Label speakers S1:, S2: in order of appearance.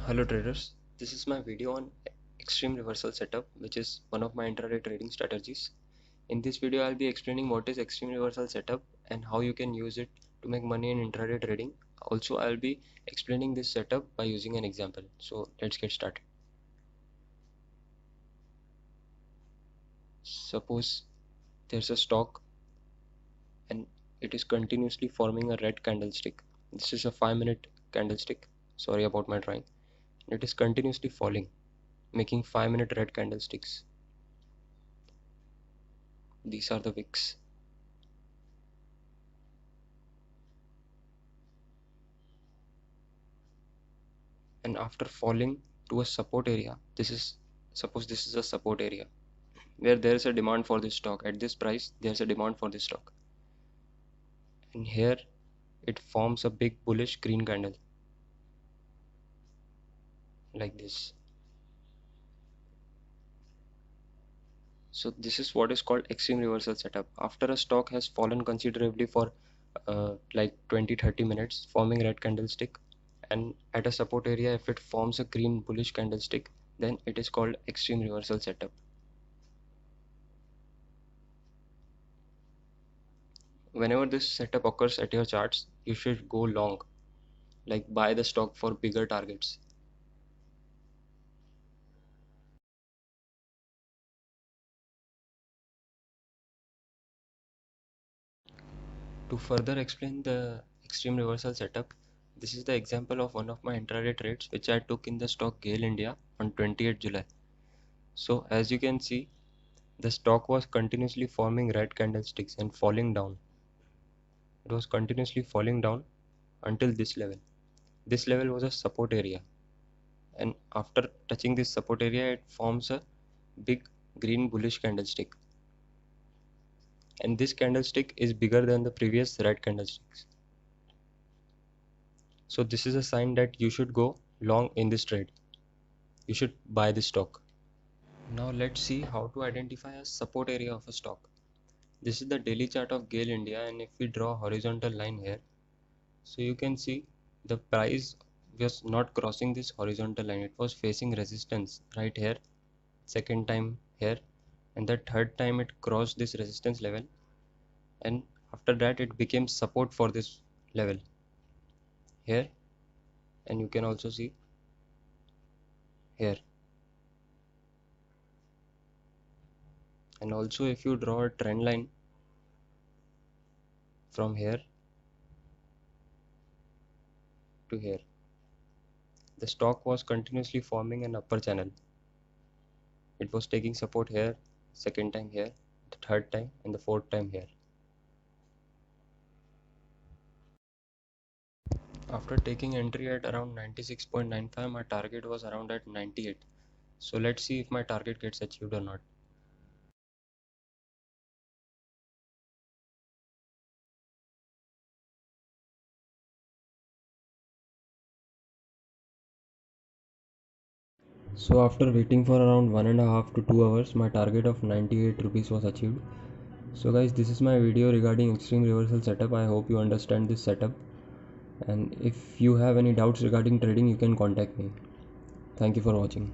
S1: Hello traders, this is my video on extreme reversal setup, which is one of my intraday trading strategies. In this video I'll be explaining what is extreme reversal setup and how you can use it to make money in intraday trading. Also I'll be explaining this setup by using an example. So let's get started. Suppose there's a stock and it is continuously forming a red candlestick. This is a 5-minute candlestick. Sorry about my drawing. It is continuously falling, making 5-minute red candlesticks. These are the wicks. And after falling to a support area, suppose this is a support area where there is a demand for this stock. At this price there's a demand for this stock, and here it forms a big bullish green candle like this. So this is what is called extreme reversal setup. After a stock has fallen considerably for like 20-30 minutes, forming red candlestick, and at a support area if it forms a green bullish candlestick, then it is called extreme reversal setup. Whenever this setup occurs at your charts, you should go long, like buy the stock for bigger targets. To further explain the extreme reversal setup, this is the example of one of my intraday trades which I took in the stock GAIL India on 28th July. So as you can see, the stock was continuously forming red candlesticks and falling down. It was continuously falling down until this level. This level was a support area, and after touching this support area it forms a big green bullish candlestick, and this candlestick is bigger than the previous red candlesticks. So this is a sign that you should go long in this trade. You should buy this stock. Now let's see how to identify a support area of a stock. This is the daily chart of GAIL India, and if we draw a horizontal line here, so you can see the price was not crossing this horizontal line. It was facing resistance right here, second time here, and the third time it crossed this resistance level, and after that it became support for this level here, and you can also see here. And also if you draw a trend line from here to here, the stock was continuously forming an upper channel. It was taking support here, second time here, the third time, and the fourth time here. After taking entry at around 96.95, my target was around at 98. So let's see if my target gets achieved or not. So after waiting for around 1.5 to 2 hours, my target of 98 rupees was achieved. So guys, this is my video regarding extreme reversal setup. I hope you understand this setup, and if you have any doubts regarding trading, you can contact me. Thank you for watching.